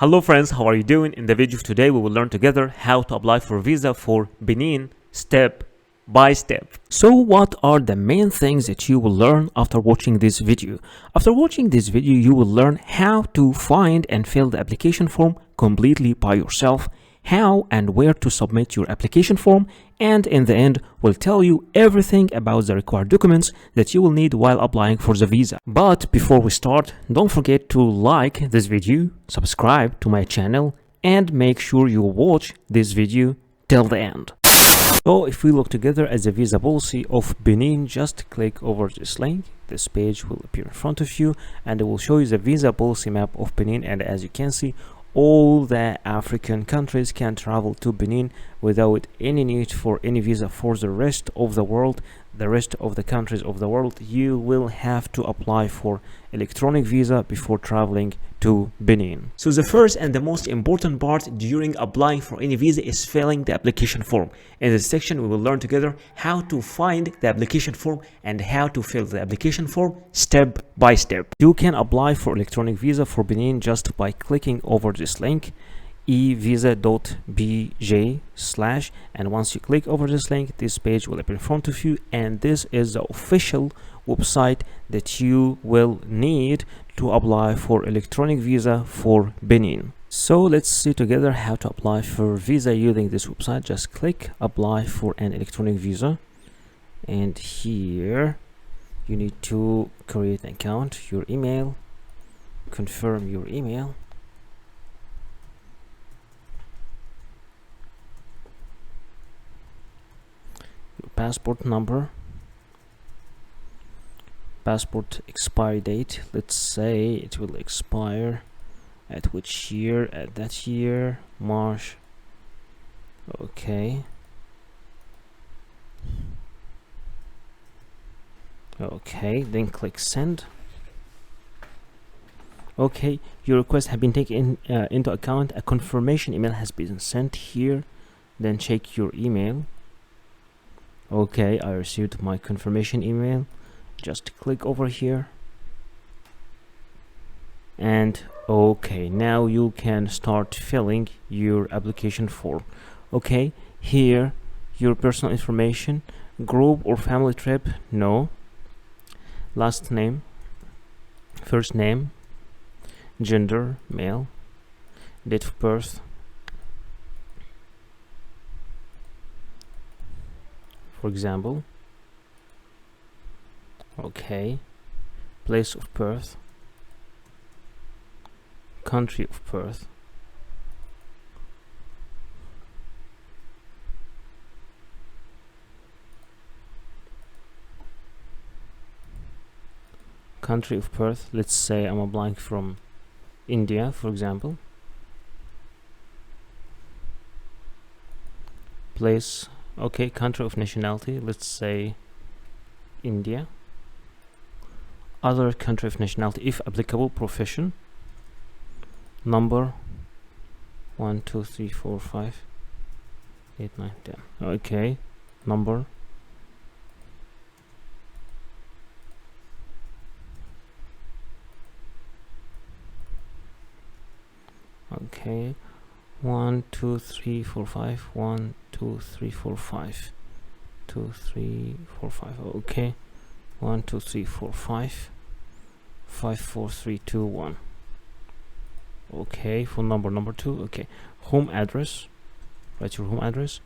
Hello friends, how are you doing? In the video of today, we will learn together how to apply for visa for Benin step by step. So what are the main things that you will learn after watching this video? After watching this video, you will learn how to find and fill the application form completely by yourself, how and where to submit your application form, and in the end will tell you everything about the required documents that you will need while applying for the visa. But before we start, don't forget to like this video, subscribe to my channel, and make sure you watch this video till the end. So if we look together at the visa policy of Benin, just click over this link. This page will appear in front of you and it will show you the visa policy map of Benin, and as you can see, all the African countries can travel to Benin without any need for any visa. For the rest of the world, the rest of the countries of the world, you will have to apply for electronic visa before traveling to Benin. So the first and the most important part during applying for any visa is filling the application form. In this section, we will learn together how to find the application form and how to fill the application form step by step. You can apply for electronic visa for Benin just by clicking over this link, evisa.bj/, and once you click over this link, this page will appear in front of you, and this is the official website that you will need to apply for electronic visa for Benin. So let's see together how to apply for visa using this website. Just click apply for an electronic visa, and here you need to create an account, your email, confirm your email, your passport number, passport expiry date. Let's say it will expire at which year? At that year, March. Okay. Okay, then click send. Okay, your request has been taken into account. A confirmation email has been sent here. Then check your email. Okay, I received my confirmation email. Just click over here, and okay, now you can start filling your application form. Okay, here your personal information, group or family trip, no, last name, first name, gender, male, date of birth, for example. Okay, place of birth, country of birth, country of birth. Let's say I'm applying from India, for example. Place, okay, country of nationality, let's say India. Other country of nationality, if applicable, profession, number 1 2 3 4 5 8 9 10. Okay, number, okay, 1 2 3 4 5 1 2 3 4 5 2 3 4 5. Okay, 1 2 3 4 5 5 4 3 2 1. Okay, phone number 2. Okay, home address, write your home address,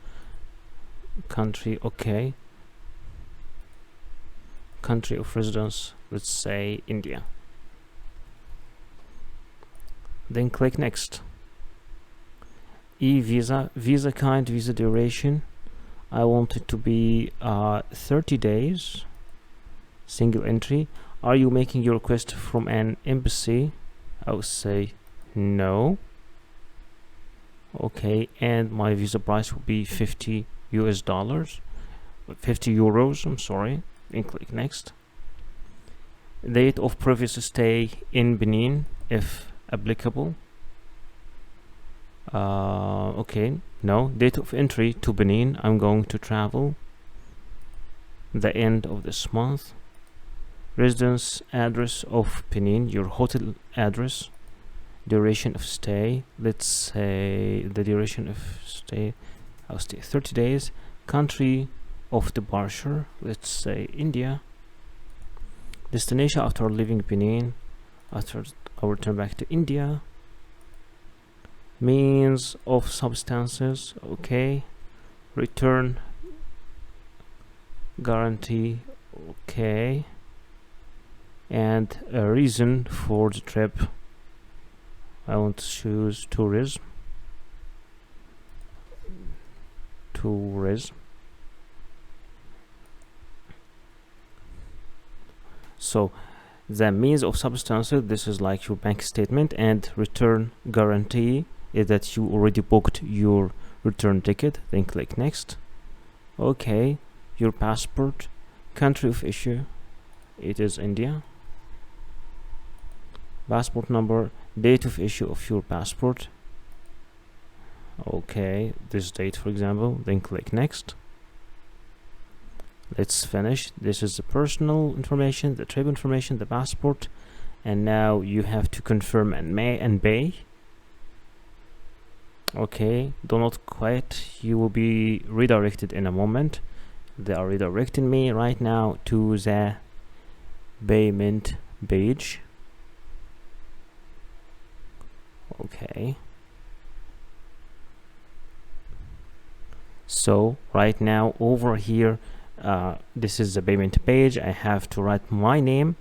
country, okay, country of residence, let's say India. Then click next. E-visa, visa kind, visa duration, I want it to be 30 days, single entry. Are you making your request from an embassy? I would say no. Okay, and my visa price will be $50, 50 euros, I'm sorry. Then click next. Date of previous stay in Benin, if applicable. Okay, no. Date of entry to Benin, I'm going to travel the end of this month. Residence address of Benin, your hotel address, duration of stay, let's say the duration of stay, I'll stay 30 days. Country of departure, let's say India. Destination after leaving Benin, after I return back to India. Means of substances, okay. Return guarantee, okay. And a reason for the trip, I want to choose tourism. So the means of substances, this is like your bank statement, and return guarantee is that you already booked your return ticket. Then click next. Okay, your passport, country of issue, it is India. Passport number, date of issue of your passport, okay, this date for example. Then click next. Let's finish. This is the personal information, the trip information, the passport, and now you have to confirm and pay. Okay, do not quit, you will be redirected in a moment. They are redirecting me right now to the payment page. Okay, so right now over here, this is the payment page. I have to write my name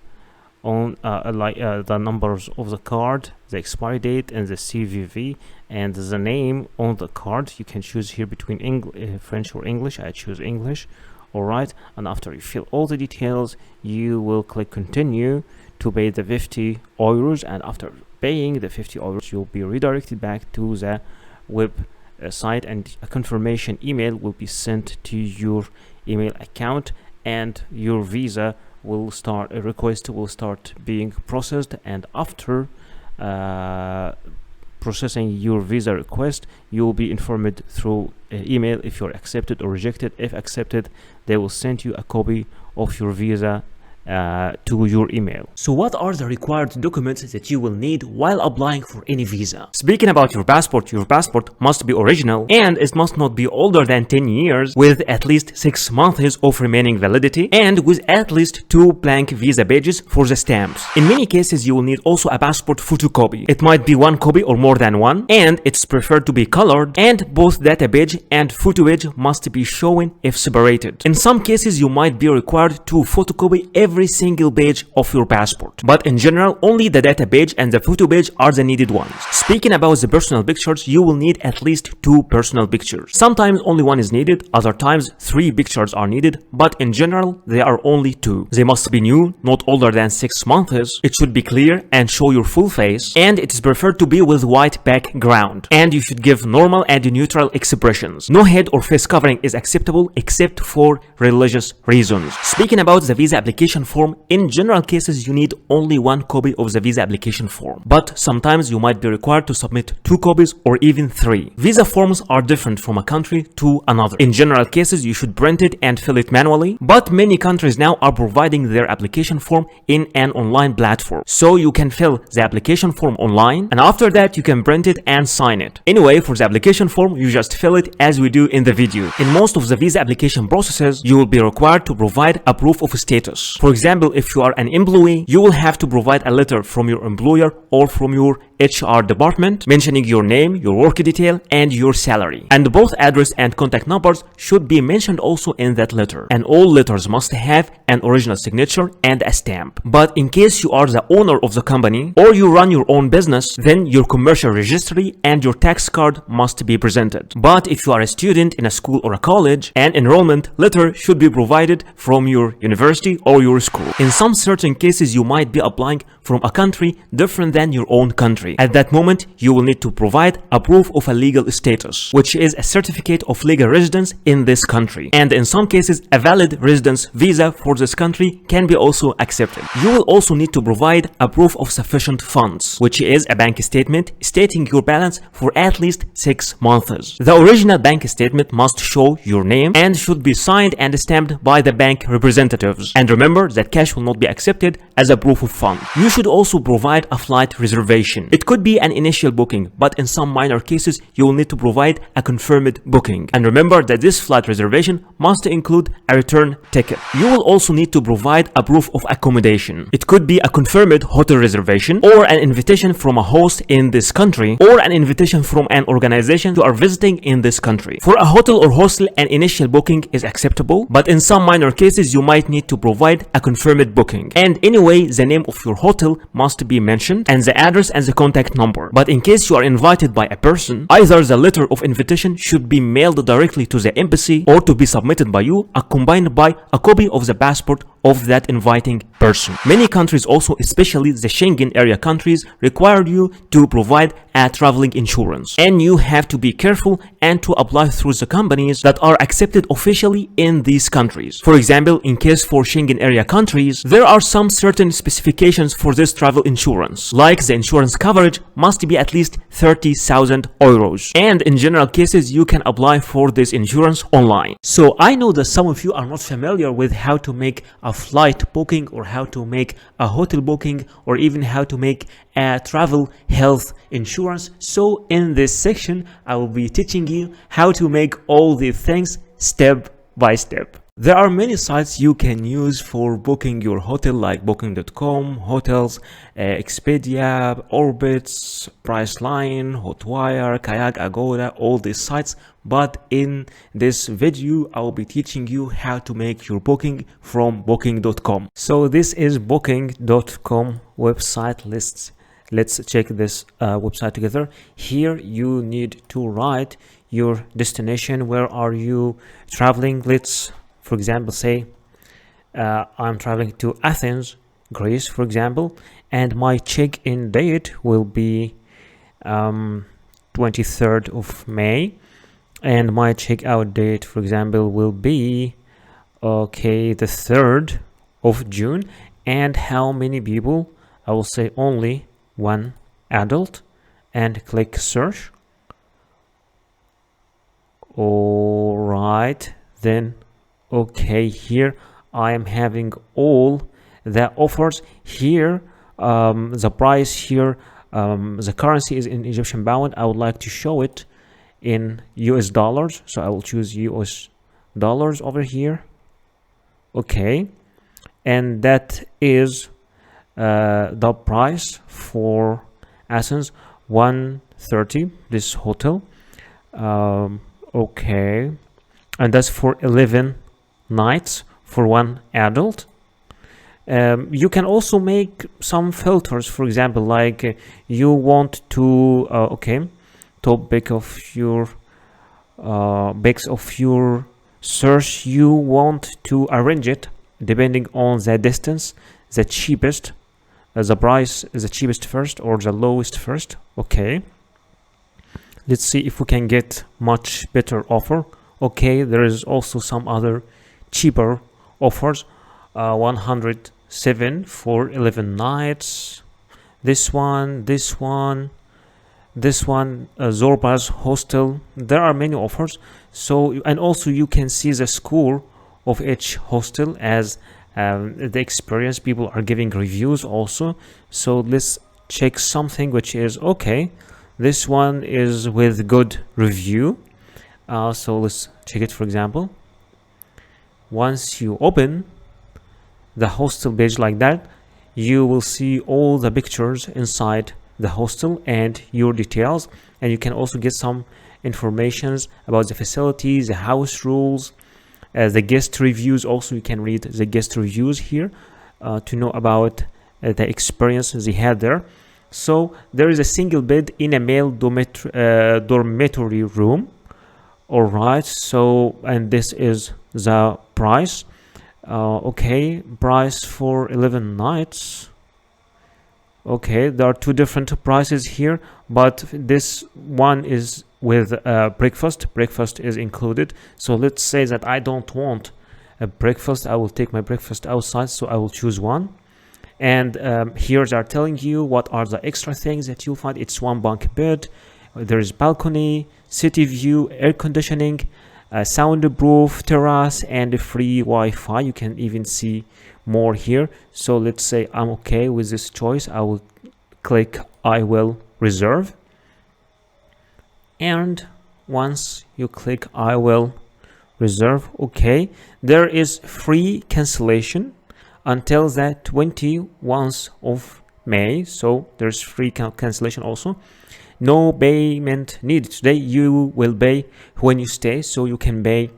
on the numbers of the card, the expiry date, and the CVV, and the name on the card. You can choose here between French or English. I choose English. All right, and after you fill all the details, you will click continue to pay the 50 euros, and after paying the 50 euros, you'll be redirected back to the web site, and a confirmation email will be sent to your email account, and your visa will start, a request will start being processed. And after processing your visa request, you will be informed through email if you're accepted or rejected. If accepted, they will send you a copy of your visa to your email. So what are the required documents that you will need while applying for any visa? Speaking about your passport must be original, and it must not be older than 10 years, with at least 6 months of remaining validity, and with at least 2 blank visa pages for the stamps. In many cases, you will need also a passport photocopy. It might be 1 copy or more than 1, and it's preferred to be colored, and both data page and photo page must be shown if separated. In some cases, you might be required to photocopy every single page of your passport, but in general, only the data page and the photo page are the needed ones. Speaking about the personal pictures, you will need at least 2 personal pictures. Sometimes only 1 is needed, other times 3 pictures are needed, but in general, they are only 2. They must be new, not older than 6 months. It should be clear and show your full face, and it is preferred to be with white background, and you should give normal and neutral expressions. No head or face covering is acceptable except for religious reasons. Speaking about the visa application form, in general cases you need only 1 copy of the visa application form, but sometimes you might be required to submit 2 copies or even 3. Visa forms are different from a country to another. In general cases, you should print it and fill it manually, but many countries now are providing their application form in an online platform, so you can fill the application form online, and after that you can print it and sign it. Anyway, for the application form, you just fill it as we do in the video. In most of the visa application processes, you will be required to provide a proof of status. For example, if you are an employee, you will have to provide a letter from your employer or from your HR department mentioning your name, your work detail, and your salary. And both address and contact numbers should be mentioned also in that letter. And all letters must have an original signature and a stamp. But in case you are the owner of the company or you run your own business, then your commercial registry and your tax card must be presented. But if you are a student in a school or a college, an enrollment letter should be provided from your university or your school. In some certain cases, you might be applying from a country different than your own country. At that moment, you will need to provide a proof of a legal status, which is a certificate of legal residence in this country. And in some cases, a valid residence visa for this country can be also accepted. You will also need to provide a proof of sufficient funds, which is a bank statement stating your balance for at least 6 months. The original bank statement must show your name and should be signed and stamped by the bank representatives. And remember, that cash will not be accepted as a proof of fund. You should also provide a flight reservation. It could be an initial booking, but in some minor cases, you will need to provide a confirmed booking. And remember that this flight reservation must include a return ticket. You will also need to provide a proof of accommodation. It could be a confirmed hotel reservation, or an invitation from a host in this country, or an invitation from an organization you are visiting in this country. For a hotel or hostel, an initial booking is acceptable, but in some minor cases, you might need to provide a confirmed booking. And anyway, the name of your hotel must be mentioned, and the address and the contact number. But in case you are invited by a person, either the letter of invitation should be mailed directly to the embassy or to be submitted by you, accompanied by a copy of the passport of that inviting person. Many countries also, especially the Schengen area countries, require you to provide a traveling insurance, and you have to be careful and to apply through the companies that are accepted officially in these countries. For example, in case for Schengen area countries, there are some certain specifications for this travel insurance, like the insurance coverage must be at least 30,000 euros, and in general cases you can apply for this insurance online. So I know that some of you are not familiar with how to make a flight booking, or how to make a hotel booking, or even how to make a travel health insurance. So in this section I will be teaching you how to make all these things step by step. There are many sites you can use for booking your hotel, like booking.com, hotels, Expedia, Orbitz, Priceline, Hotwire, Kayak, Agoda, all these sites. But in this video, I will be teaching you how to make your booking from booking.com. So this is booking.com website. Let's check this website together. Here you need to write your destination. Where are you traveling? Let's, for example, say I'm traveling to Athens, Greece, for example, and my check-in date will be 23rd of May, and my check-out date, for example, will be the 3rd of June. And how many people? I will say only one adult, and click search. All right, then here I am having all the offers here. The price here, the currency is in Egyptian pound. I would like to show it in US dollars, so I will choose US dollars over here. And that is the price for Athens, 130, this hotel. And that's for 11 nights for one adult. You can also make some filters, for example, like you want to topic of your base of your search, you want to arrange it depending on the distance, the cheapest, the price is the cheapest first or the lowest first. Let's see if we can get much better offer. There is also some other cheaper offers. 107 for 11 nights. This one, Zorba's hostel. There are many offers. So, and also you can see the score of each hostel as the experience. People are giving reviews also. So let's check something which is this one is with good review. So let's check it. For example, once you open the hostel page like that, you will see all the pictures inside the hostel and your details, and you can also get some informations about the facilities, the house rules, the guest reviews. Also, you can read the guest reviews here to know about the experience they had there. So there is a single bed in a male dormitory room. All right, so and this is the price. Price for 11 nights. There are two different prices here, but this one is with breakfast is included. So let's say that I don't want a breakfast, I will take my breakfast outside, so I will choose one. And here they are telling you what are the extra things that you'll find. It's one bunk bed, there is balcony, city view, air conditioning, soundproof terrace, and free Wi-Fi. You can even see more here. So let's say I'm okay with this choice. I will click I will reserve, and once you click I will reserve, okay, there is free cancellation until the 21st of May. So there's free cancellation also. No payment needed today. You will pay when you stay, so you can pay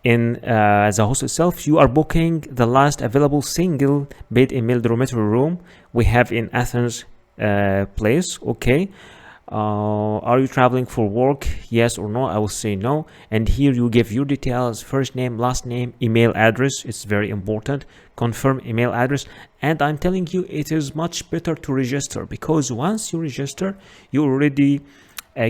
in the host itself. You are booking the last available single bed in meal dormitory room we have in Athens place. Okay, are you traveling for work? Yes or no? I will say no. And here you give your details: first name, last name, email address. It's very important. Confirm email address. And I'm telling you, it is much better to register, because once you register, you already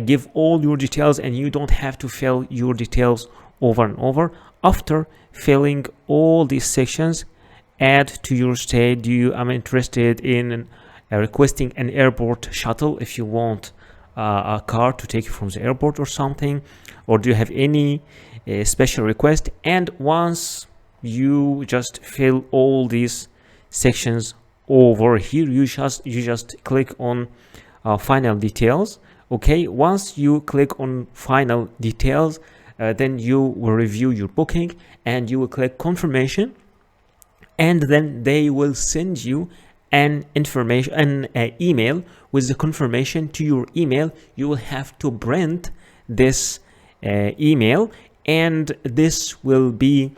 give all your details, and you don't have to fill your details over and over. After filling all these sections, add to your stay. I'm interested in requesting an airport shuttle if you want a car to take you from the airport or something, or do you have any special request? And once you just fill all these sections over here, you just click on final details. Okay, once you click on final details, then you will review your booking and you will click confirmation, and then they will send you an email with the confirmation to your email. You will have to print this email, and this will be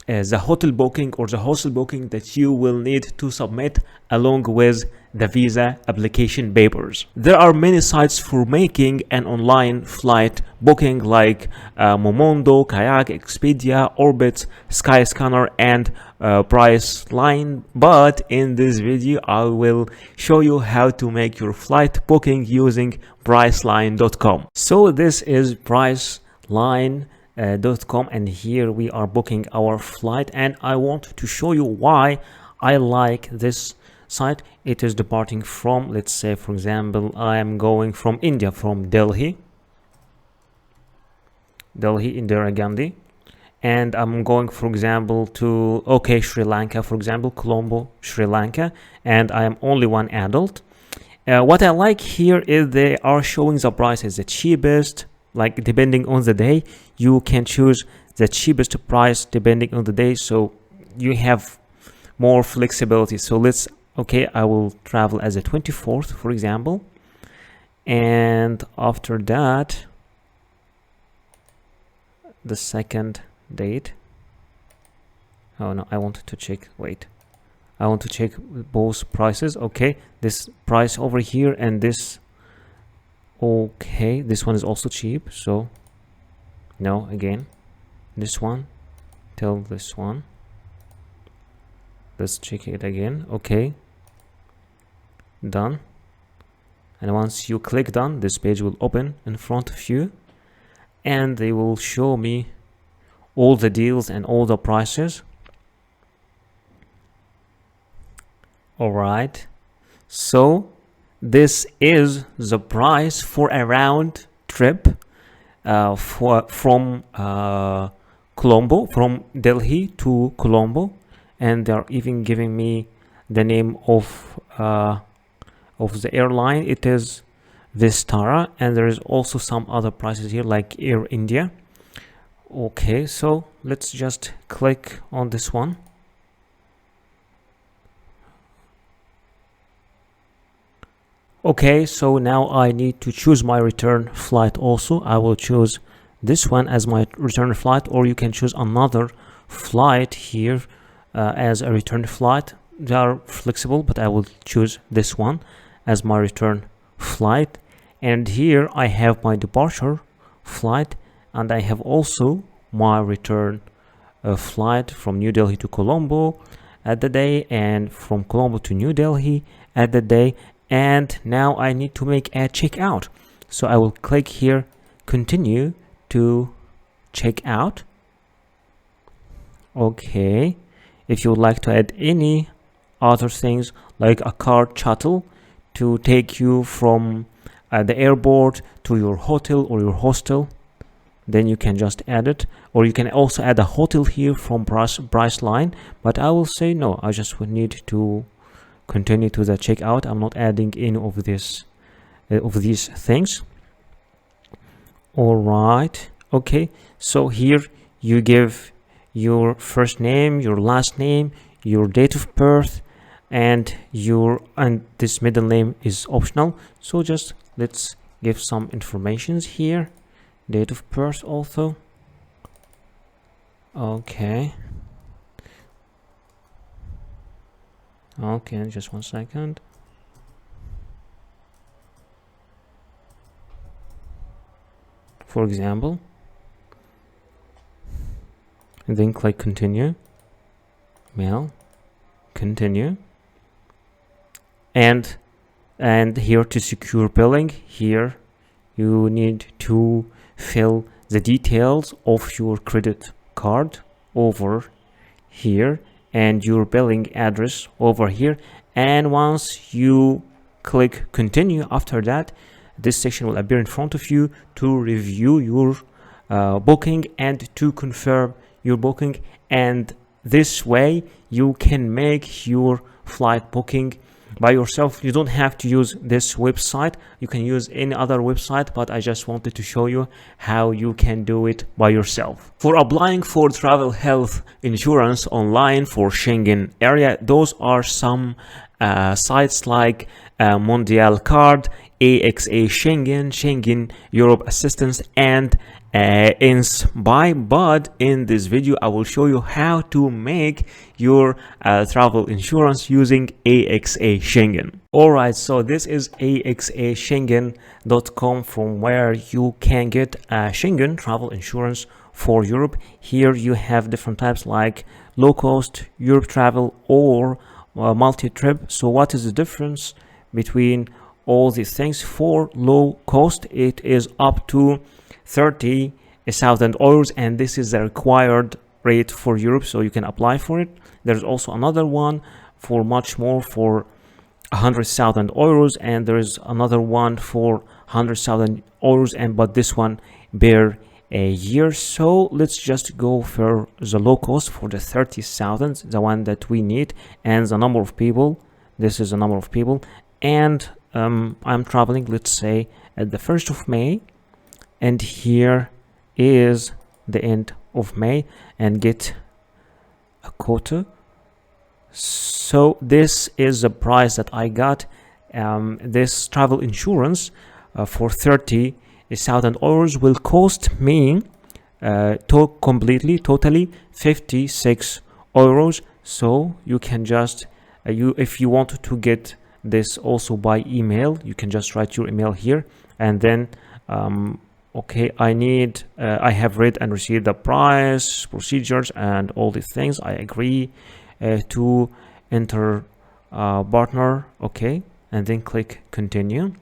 the hotel booking or the hostel booking that you will need to submit along with the visa application papers. There are many sites for making an online flight booking, like Momondo, Kayak, Expedia, Orbitz, Skyscanner, and Priceline. But in this video, I will show you how to make your flight booking using Priceline.com. So this is Priceline.com, and here we are booking our flight, and I want to show you why I like this site. It is departing from, let's say for example, I am going from India, from Delhi, Indira Gandhi, and I'm going, for example, to Sri Lanka, for example, Colombo, Sri Lanka, and I am only one adult. What I like here is they are showing the prices, the cheapest, like depending on the day you can choose the cheapest price depending on the day, so you have more flexibility. So I will travel as a 24th, for example, and after that the second date. Oh no, I wanted to check, I want to check both prices. Okay, this price over here and this. Okay, this one is also cheap, so no, again this one till this one. Let's check it again. Okay, done. And once you click done, this page will open in front of you, and they will show me all the deals and all the prices. All right, so this is the price for a round trip from Colombo, from Delhi to Colombo, and they're even giving me the name of the airline. It is Vistara, and there is also some other prices here like Air India. Okay, so let's just click on this one. Okay, so now I need to choose my return flight also. I will choose this one as my return flight, or you can choose another flight here as a return flight. They are flexible, but I will choose this one as my return flight. And here I have my departure flight, and I have also my return flight from New Delhi to Colombo at the day, and from Colombo to New Delhi at the day. And now I need to make a checkout, so I will click here, continue to check out. Okay, if you would like to add any other things like a car shuttle to take you from the airport to your hotel or your hostel, then you can just add it, or you can also add a hotel here from price line, but I will say no, I just would need to continue to the checkout. I'm not adding any of this of these things. All right, okay, so here you give your first name, your last name, your date of birth, and this middle name is optional, so just let's give some informations here. Date of birth also. Okay, just 1 second. For example, and then click continue. Mail, continue, and here to secure billing, here you need to fill the details of your credit card over here and your billing address over here, and once you click continue, after that this section will appear in front of you to review your booking and to confirm your booking, and this way you can make your flight booking by yourself. You don't have to use this website, you can use any other website, but I just wanted to show you how you can do it by yourself. For applying for travel health insurance online for Schengen area, those are some sites like Mondial Card, AXA Schengen, Schengen Europe Assistance, and Inspire. But in this video I will show you how to make your travel insurance using AXA Schengen. Alright, so this is axaschengen.com, from where you can get Schengen travel insurance for Europe. Here you have different types like low cost, Europe travel, or multi-trip. So what is the difference between all these things? For low cost, it is up to 30,000 euros, and this is the required rate for Europe, so you can apply for it. There's also another one for much more, for 100,000 euros, and there is another one for 100,000 euros, but this one per a year. So let's just go for the low cost, for the 30,000, the one that we need, and the number of people. This is the number of people, and I'm traveling, let's say, at the 1st of May, and here is the end of May, and get a quota. So this is the price that I got. This travel insurance for 30,000 euros will cost me totally 56 euros. So you can just if you want to get this also by email, you can just write your email here, and then okay, I have read and received the price, procedures, and all these things. I agree to enter partner. Okay, and then click continue,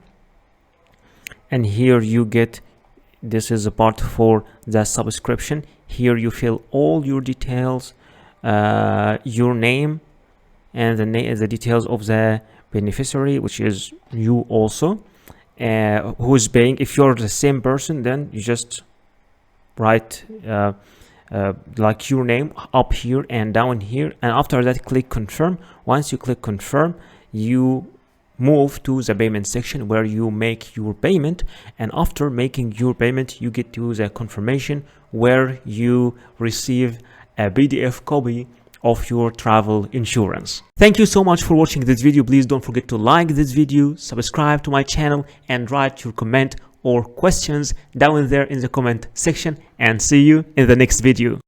and here you get, this is a part for the subscription. Here you fill all your details, your name, and the details of the beneficiary, which is you also, who is paying. If you're the same person, then you just write like your name up here and down here, and after that click confirm. Once you click confirm, you move to the payment section where you make your payment, and after making your payment you get to the confirmation where you receive a PDF copy of your travel insurance. Thank you so much for watching this video. Please don't forget to like this video, subscribe to my channel, and write your comment or questions down there in the comment section, and see you in the next video.